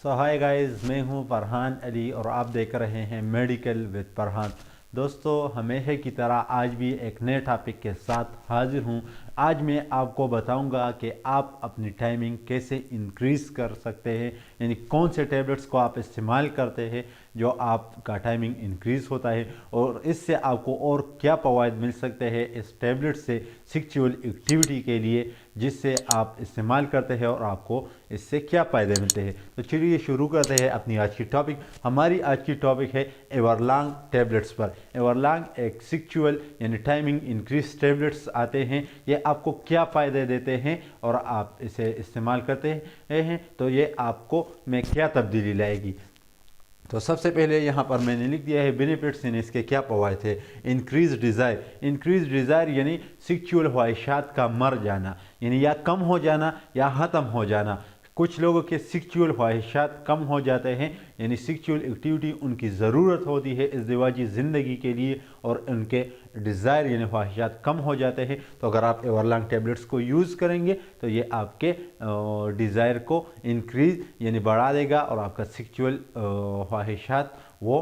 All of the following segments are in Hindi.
सो हाय गाइस, मैं हूं फरहान अली और आप देख रहे हैं मेडिकल विद फरहान। दोस्तों, हमेशा की तरह आज भी एक नए टॉपिक के साथ हाजिर हूं। आज मैं आपको बताऊंगा कि आप अपनी टाइमिंग कैसे इंक्रीज़ कर सकते हैं, यानी कौन से टैबलेट्स को आप इस्तेमाल करते हैं जो आपका टाइमिंग इंक्रीज़ होता है और इससे आपको और क्या फ़वाइद मिल सकते हैं इस टैबलेट से सेक्सुअल एक्टिविटी के लिए, जिससे आप इस्तेमाल करते हैं और आपको इससे क्या फ़ायदे मिलते हैं। तो चलिए शुरू करते हैं अपनी आज की टॉपिक। हमारी आज की टॉपिक है एवरलॉन्ग टैबलेट्स पर। एवरलॉन्ग एक सेक्सुअल यानी टाइमिंग इंक्रीज टैबलेट्स आते हैं। ये आपको क्या फ़ायदे देते हैं और आप इसे इस्तेमाल करते हैं तो ये आपको में क्या तब्दीली लाएगी। तो सबसे पहले यहाँ पर मैंने लिख दिया है बेनिफिट्स, यानी इसके क्या फ़वाइद थे। इंक्रीज डिज़ायर यानी सेक्सुअल ख्वाहिशात का मर जाना, यानी या कम हो जाना या ख़त्म हो जाना। कुछ लोगों के सेक्सुअल ख्वाहिशात कम हो जाते हैं, यानी सेक्सुअल एक्टिविटी उनकी ज़रूरत होती है इज़्दिवाजी ज़िंदगी के लिए और उनके डिज़ायर यानी ख्वाहिशात कम हो जाते हैं। तो अगर आप एवरलॉन्ग टैबलेट्स को यूज़ करेंगे तो ये आपके डिज़ायर को इंक्रीज़ यानी बढ़ा देगा और आपका सेक्सुअल ख्वाहिशात वो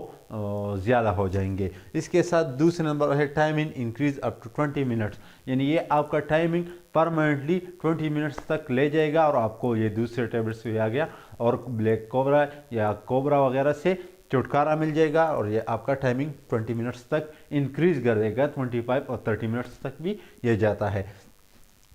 ज़्यादा हो जाएंगे। इसके साथ दूसरे नंबर है timing increase up to 20 minutes, यानी ये आपका टाइमिंग परमानेंटली 20 मिनट्स तक ले जाएगा और आपको ये दूसरे टैबलेट्स से आ गया और ब्लैक कोबरा या कोबरा वगैरह से छुटकारा मिल जाएगा और ये आपका टाइमिंग 20 मिनट्स तक इंक्रीज़ कर देगा। 25 और 30 मिनट्स तक भी ये जाता है।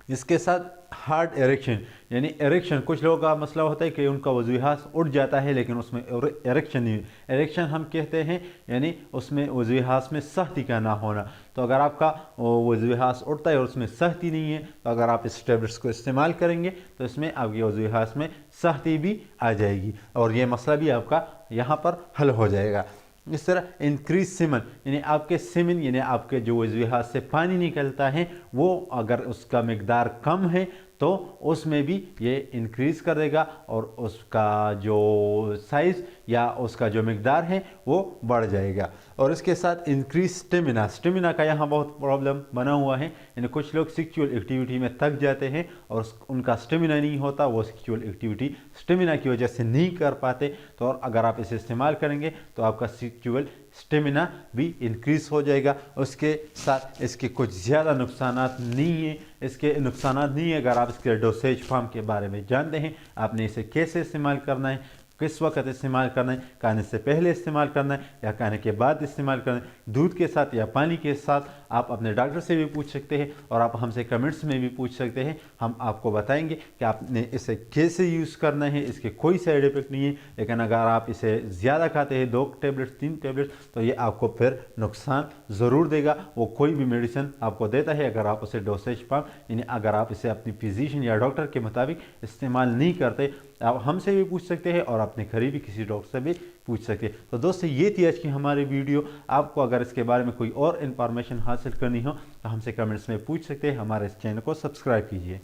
इसके साथ हार्ड एरेक्शन, यानी एरेक्शन, कुछ लोगों का मसला होता है कि उनका वज़ूहास उठ जाता है लेकिन उसमें एरेक्शन नहीं। एरेक्शन हम कहते हैं यानी उसमें वज़ूहास में सख्ती का ना होना। तो अगर आपका वज़ूहास उठता है और उसमें सख्ती नहीं है तो अगर आप इस टैबलेट्स को इस्तेमाल करेंगे तो इसमें आपके वज़ूहास में सख्ती भी आ जाएगी और ये मसला भी आपका यहाँ पर हल हो जाएगा। इस तरह इंक्रीज सीमन, यानी आपके सीमन यानी आपके जो वज़ूहात से पानी निकलता है वो अगर उसका मिकदार कम है तो उसमें भी ये इंक्रीज़ कर देगा और उसका जो साइज़ या उसका जो मिकदार है वो बढ़ जाएगा। और इसके साथ इंक्रीज स्टेमिना का यहाँ बहुत प्रॉब्लम बना हुआ है, यानी कुछ लोग सेक्सुअल एक्टिविटी में थक जाते हैं और उनका स्टेमिना नहीं होता, वो सेक्सुअल एक्टिविटी स्टेमिना की वजह से नहीं कर पाते। तो और अगर आप इसे इस्तेमाल करेंगे तो आपका सेक्सुअल स्टेमिना भी इंक्रीज़ हो जाएगा। उसके साथ इसके कुछ ज़्यादा नुकसानात नहीं है। इसके नुकसानात नहीं है अगर आप इसके डोसेज फॉर्म के बारे में जानते हैं, आपने इसे कैसे इस्तेमाल करना है, किस वक्त इस्तेमाल करना है, खाने से पहले इस्तेमाल करना है या खाने के बाद इस्तेमाल करना है, दूध के साथ या पानी के साथ। आप अपने डॉक्टर से भी पूछ सकते हैं और आप हमसे कमेंट्स में भी पूछ सकते हैं। हम आपको बताएंगे कि आपने इसे कैसे यूज़ करना है। इसके कोई साइड इफेक्ट नहीं है, लेकिन अगर आप इसे ज़्यादा खाते हैं 2 टैबलेट्स 3 टैबलेट्स तो ये आपको फिर नुकसान ज़रूर देगा। वो कोई भी मेडिसिन आपको देता है अगर आप उसे डोसेज फॉर्म यानी अगर आप इसे अपनी फिजिशियन या डॉक्टर के मुताबिक इस्तेमाल नहीं करते, आप हमसे भी पूछ सकते हैं और अपने करीबी किसी डॉक्टर से भी पूछ सकते हैं। तो दोस्तों, ये थी आज की हमारी वीडियो। आपको अगर इसके बारे में कोई और इन्फॉर्मेशन हासिल करनी हो तो हमसे कमेंट्स में पूछ सकते हैं। हमारे इस चैनल को सब्सक्राइब कीजिए।